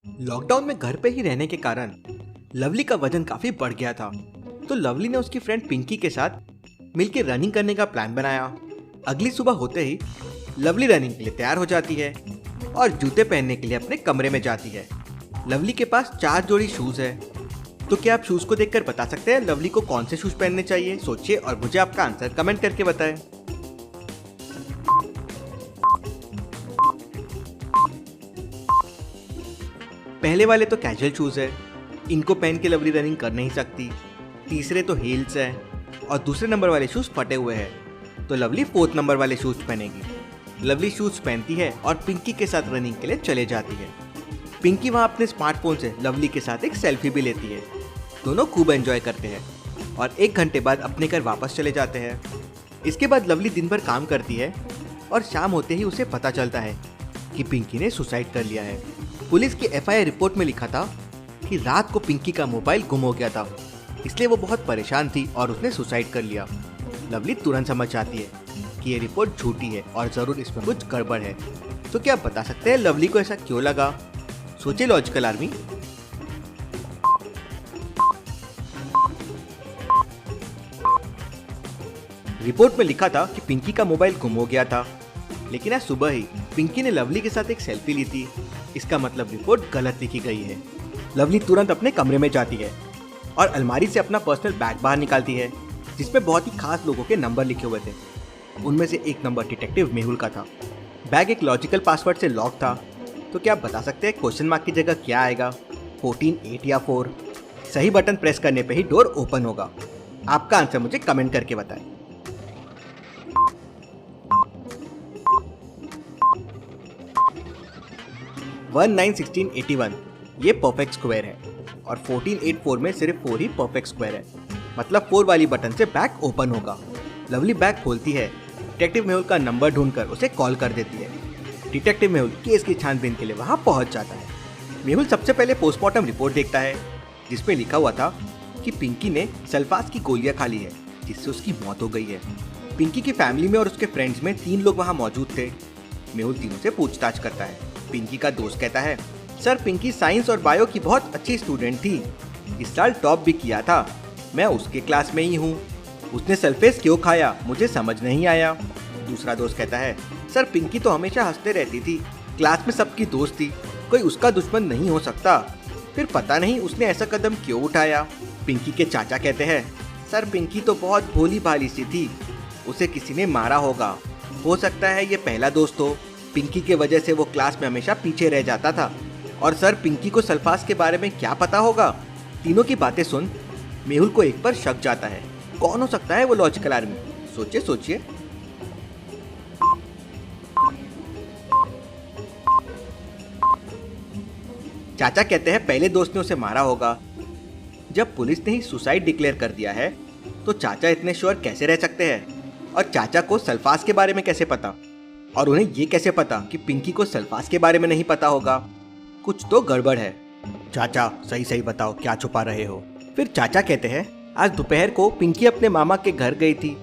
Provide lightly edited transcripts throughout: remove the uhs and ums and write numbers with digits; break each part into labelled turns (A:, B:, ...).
A: Lockdown में घर पे ही रहने के कारण लवली का वजन काफी बढ़ गया था। तो लवली ने उसकी फ्रेंड पिंकी के साथ मिलकर रनिंग करने का प्लान बनाया। अगली सुबह होते ही लवली रनिंग के लिए तैयार हो जाती है और जूते पहनने के लिए अपने कमरे में जाती है। लवली के पास 4 जोड़ी शूज है। तो क्या आप शूज को देखकर बता सकते हैं लवली को कौन से शूज पहनने चाहिए? सोचिए और मुझे आपका आंसर कमेंट करके बताएं। पहले वाले तो कैजुअल शूज है, इनको पहन के लवली रनिंग कर नहीं सकती। तीसरे तो हील्स है और दूसरे नंबर वाले शूज फटे हुए हैं, तो लवली 4th नंबर वाले शूज पहनेगी। लवली शूज पहनती है और पिंकी के साथ रनिंग के लिए चले जाती है। पिंकी वहाँ अपने स्मार्टफोन से लवली के साथ एक सेल्फी भी लेती है। दोनों खूब एंजॉय करते हैं और 1 घंटे बाद अपने घर वापस चले जाते हैं। इसके बाद लवली दिन भर काम करती है और शाम होते ही उसे पता चलता है कि पिंकी ने सुसाइड कर लिया है। पुलिस की FIR रिपोर्ट में लिखा था कि रात को पिंकी का मोबाइल गुम हो गया था, इसलिए वो बहुत परेशान थी और उसने सुसाइड कर लिया। लवली तुरंत समझ जाती है कि ये रिपोर्ट झूठी है और ज़रूर इसमें कुछ गड़बड़ है। तो क्या आप बता सकते हैं लवली को ऐसा क्यों लगा? सोचिए लॉजिकल आर्मी। रिपोर्ट में लिखा था कि पिंकी का मोबाइल गुम हो गया था, लेकिन आज सुबह ही पिंकी ने लवली के साथ एक सेल्फी ली थी। इसका मतलब रिपोर्ट गलत लिखी गई है। लवली तुरंत अपने कमरे में जाती है और अलमारी से अपना पर्सनल बैग बाहर निकालती है, जिसमें बहुत ही खास लोगों के नंबर लिखे हुए थे। उनमें से एक नंबर डिटेक्टिव मेहुल का था। बैग एक लॉजिकल पासवर्ड से लॉक था। तो क्या आप बता सकते हैं क्वेश्चन मार्क की जगह क्या आएगा? 14, 8 या 4? सही बटन प्रेस करने पे ही डोर ओपन होगा। आपका आंसर मुझे कमेंट करके बताएं। वन 9 16 81 ये परफेक्ट स्क्वायर है और 14 8 4 में सिर्फ 4 ही परफेक्ट स्क्वायर है, मतलब 4 वाली बटन से बैग ओपन होगा। लवली बैग खोलती है, डिटेक्टिव मेहुल का नंबर ढूंढकर उसे कॉल कर देती है। डिटेक्टिव मेहुल केस की छानबीन के लिए वहां पहुंच जाता है। मेहुल सबसे पहले पोस्टमार्टम रिपोर्ट देखता है, जिसमें लिखा हुआ था कि पिंकी ने सल्फास की गोलियां खा ली है, जिससे उसकी मौत हो गई है। पिंकी की फैमिली में और उसके फ्रेंड्स में 3 लोग वहाँ मौजूद थे। मेहुल तीनों से पूछताछ करता है। पिंकी का दोस्त कहता है, सर पिंकी साइंस और बायो की बहुत अच्छी स्टूडेंट थी, इस साल टॉप भी किया था, मैं उसके क्लास में ही हूँ। उसने सल्फेस क्यों खाया मुझे समझ नहीं आया। दूसरा दोस्त कहता है, सर पिंकी तो हमेशा हंसते रहती थी, क्लास में सबकी दोस्त थी, कोई उसका दुश्मन नहीं हो सकता, फिर पता नहीं उसने ऐसा कदम क्यों उठाया। पिंकी के चाचा कहते हैं, सर पिंकी तो बहुत भोली भाली सी थी, उसे किसी ने मारा होगा, हो सकता है ये पहला दोस्त हो, पिंकी के वजह से वो क्लास में हमेशा पीछे रह जाता था। और सर पिंकी को सल्फास के बारे में क्या पता होगा? तीनों की बातें सुन मेहुल को एक पर शक जाता है। कौन हो सकता है वो लॉजिकल आर्मी? सोचिए सोचिए। चाचा कहते हैं पहले दोस्त ने उसे मारा होगा। जब पुलिस ने ही सुसाइड डिक्लेयर कर दिया है तो चाचा इतने श्योर कैसे रह सकते हैं? और चाचा को सल्फास के बारे में कैसे पता? और उन्हें ये कैसे पता कि पिंकी को सल्फास के बारे में नहीं पता होगा? कुछ तो गड़बड़ है। चाचा सही सही बताओ, क्या छुपा रहे हो? फिर चाचा कहते हैं, आज दोपहर को पिंकी अपने मामा के घर गई थी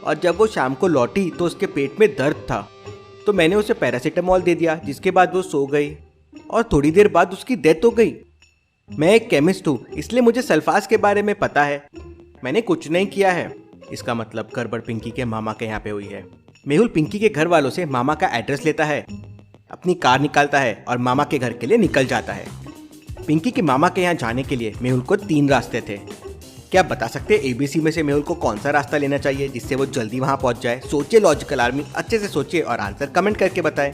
A: और जब वो शाम को लौटी तो उसके पेट में दर्द था, तो मैंने उसे पैरासीटामोल दे दिया, जिसके बाद वो सो गई और थोड़ी देर बाद उसकी डेथ हो गई। मैं एक केमिस्ट हूँ, इसलिए मुझे सल्फास के बारे में पता है, मैंने कुछ नहीं किया है। इसका मतलब गड़बड़ पिंकी के मामा के यहाँ पे हुई है। मेहुल पिंकी के घर वालों से मामा का एड्रेस लेता है, अपनी कार निकालता है और मामा के घर के लिए निकल जाता है। पिंकी के मामा के यहाँ जाने के लिए मेहुल को 3 रास्ते थे। क्या आप बता सकते हैं ABC में से मेहुल को कौन सा रास्ता लेना चाहिए जिससे वो जल्दी वहां पहुंच जाए? सोचिए लॉजिकल आर्मी, अच्छे से सोचिए और आंसर कमेंट करके बताएं।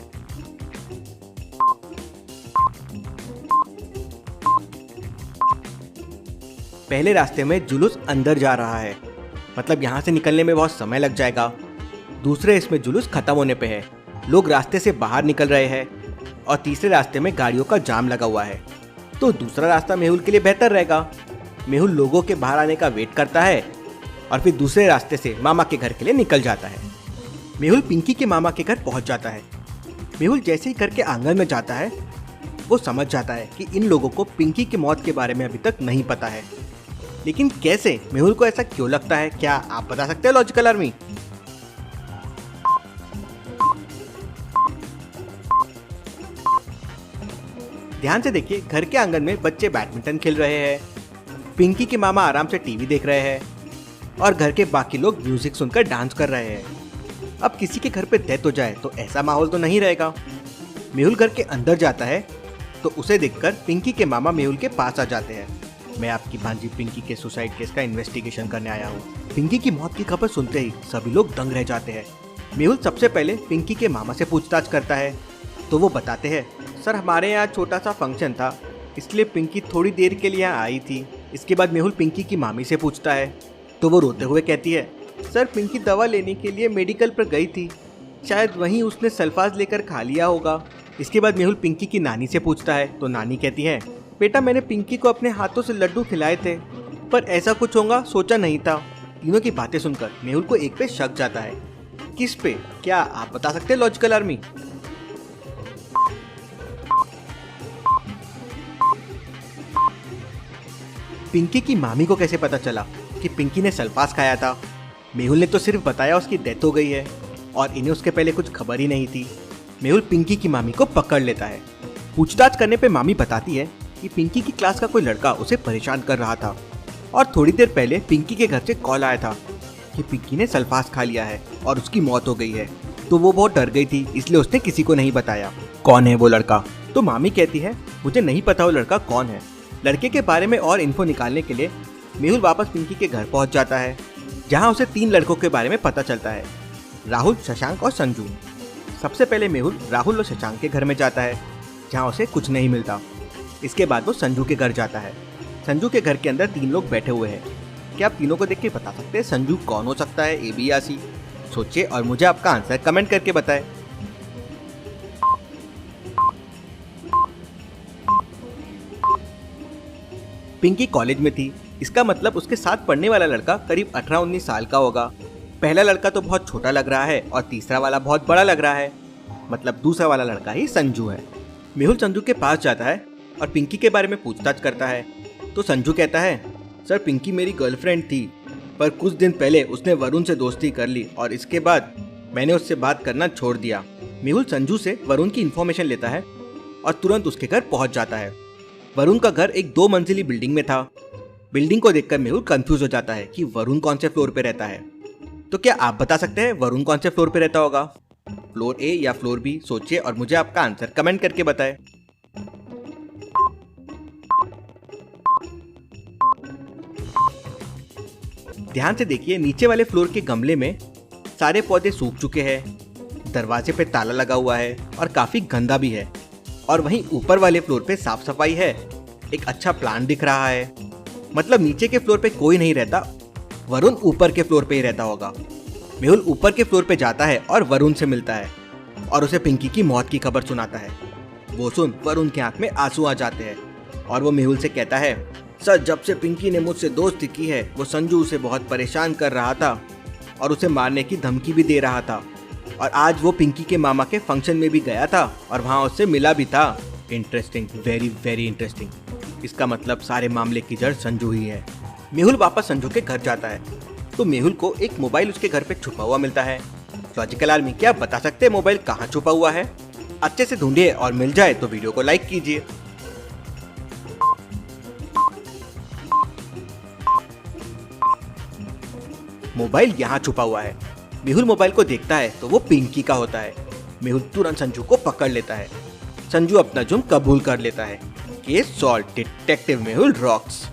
A: पहले रास्ते में जुलूस अंदर जा रहा है, मतलब यहाँ से निकलने में बहुत समय लग जाएगा। दूसरे इसमें जुलूस खत्म होने पे है, लोग रास्ते से बाहर निकल रहे हैं। और तीसरे रास्ते में गाड़ियों का जाम लगा हुआ है, तो दूसरा रास्ता मेहुल के लिए बेहतर रहेगा। मेहुल लोगों के बाहर आने का वेट करता है और फिर दूसरे रास्ते से मामा के घर के लिए निकल जाता है। मेहुल पिंकी के मामा के घर पहुंच जाता है। मेहुल जैसे ही घर के आंगन में जाता है वो समझ जाता है कि इन लोगों को पिंकी की मौत के बारे में अभी तक नहीं पता है। लेकिन कैसे? मेहुल को ऐसा क्यों लगता है? क्या आप बता सकते हैं लॉजिकल आर्मी? ध्यान से देखिए, घर के आंगन में बच्चे बैडमिंटन खेल रहे हैं, पिंकी के मामा आराम से टीवी देख रहे हैं और घर के बाकी लोग म्यूजिक सुनकर डांस कर रहे हैं। अब किसी के घर पे डेथ हो जाए तो ऐसा माहौल तो नहीं रहेगा। मेहुल घर के अंदर जाता है तो उसे देखकर पिंकी के मामा मेहुल के पास आ जाते हैं। मैं आपकी भांजी पिंकी के सुसाइड केस का इन्वेस्टिगेशन करने आया हूँ। पिंकी की मौत की खबर सुनते ही सभी लोग दंग रह जाते हैं। मेहुल सबसे पहले पिंकी के मामा से पूछताछ करता है तो वो बताते हैं, सर हमारे यहाँ छोटा सा फंक्शन था इसलिए पिंकी थोड़ी देर के लिए यहाँ आई थी। इसके बाद मेहुल पिंकी की मामी से पूछता है तो वो रोते हुए कहती है, सर पिंकी दवा लेने के लिए मेडिकल पर गई थी, शायद वहीं उसने सल्फाज लेकर खा लिया होगा। इसके बाद मेहुल पिंकी की नानी से पूछता है तो नानी कहती है, बेटा मैंने पिंकी को अपने हाथों से लड्डू खिलाए थे पर ऐसा कुछ होगा सोचा नहीं था। तीनों की बातें सुनकर मेहुल को एक पे शक जाता है। किस पे, क्या आप बता सकते हैं लॉजिकल आर्मी? पिंकी की मामी को कैसे पता चला कि पिंकी ने सल्फास खाया था? मेहुल ने तो सिर्फ बताया उसकी डेथ हो गई है और इन्हें उसके पहले कुछ खबर ही नहीं थी। मेहुल पिंकी की मामी को पकड़ लेता है। पूछताछ करने पे मामी बताती है कि पिंकी की क्लास का कोई लड़का उसे परेशान कर रहा था और थोड़ी देर पहले पिंकी के घर से कॉल आया था कि पिंकी ने सल्फास खा लिया है और उसकी मौत हो गई है। तो वो बहुत डर गई थी इसलिए उसने किसी को नहीं बताया। कौन है वो लड़का? तो मामी कहती है, मुझे नहीं पता वो लड़का कौन है। लड़के के बारे में और इन्फो निकालने के लिए मेहुल वापस पिंकी के घर पहुंच जाता है जहां उसे 3 लड़कों के बारे में पता चलता है, राहुल, शशांक और संजू। सबसे पहले मेहुल राहुल और शशांक के घर में जाता है जहां उसे कुछ नहीं मिलता। इसके बाद वो संजू के घर जाता है। संजू के घर के अंदर 3 लोग बैठे हुए हैं। क्या आप तीनों को देख के बता सकते हैं संजू कौन हो सकता है, ए बी या सी? सोचिए और मुझे आपका आंसर कमेंट करके बताएं। पिंकी कॉलेज में थी, इसका मतलब उसके साथ पढ़ने वाला लड़का करीब 18-19 साल का होगा। पहला लड़का तो बहुत छोटा लग रहा है और तीसरा वाला बहुत बड़ा लग रहा है, मतलब दूसरा वाला लड़का ही संजू है। मेहुल संजू के पास जाता है और पिंकी के बारे में पूछताछ करता है तो संजू कहता है, सर पिंकी मेरी गर्लफ्रेंड थी पर कुछ दिन पहले उसने वरुण से दोस्ती कर ली और इसके बाद मैंने उससे बात करना छोड़ दिया। मेहुल संजू से वरुण की इन्फॉर्मेशन लेता है और तुरंत उसके घर पहुंच जाता है। वरुण का घर एक 2 मंजिली बिल्डिंग में था। बिल्डिंग को देखकर मेहुल कंफ्यूज हो जाता है कि वरुण कौन से फ्लोर पे रहता है। तो क्या आप बता सकते हैं वरुण कौन से फ्लोर पे रहता होगा, फ्लोर ए या फ्लोर बी? सोचिए और मुझे आपका आंसर कमेंट करके बताएं। ध्यान से देखिए, नीचे वाले फ्लोर के गमले में सारे पौधे सूख चुके हैं, दरवाजे पे ताला लगा हुआ है और काफी गंदा भी है। और वहीं ऊपर वाले फ्लोर पे साफ सफाई है, एक अच्छा प्लांट दिख रहा है। मतलब नीचे के फ्लोर पे कोई नहीं रहता, वरुण ऊपर के फ्लोर पे ही रहता होगा। मेहुल ऊपर के फ्लोर पे जाता है और वरुण से मिलता है और उसे पिंकी की मौत की खबर सुनाता है। वो सुन वरुण की आंख में आंसू आ जाते हैं और वो मेहुल से कहता है, सर जब से पिंकी ने मुझसे दोस्ती की है वो संजू उसे बहुत परेशान कर रहा था और उसे मारने की धमकी भी दे रहा था और आज वो पिंकी के मामा के फंक्शन में भी गया था और वहाँ उससे मिला भी था। Interesting, very very interesting. इसका मतलब सारे मामले की जड़ संजू ही है। मेहुल वापस संजू के घर जाता है तो मेहुल को एक मोबाइल उसके घर पे छुपा हुआ मिलता है। लॉजिकल आर्मी, क्या आप बता सकते हैं मोबाइल कहाँ छुपा हुआ है? अच्छे से ढूंढिए और मिल जाए तो वीडियो को लाइक कीजिए। मोबाइल यहाँ छुपा हुआ है। मेहुल मोबाइल को देखता है तो वो पिंकी का होता है। मेहुल तुरंत संजू को पकड़ लेता है। संजू अपना जुर्म कबूल कर लेता है। Case solve, detective Mehul rocks.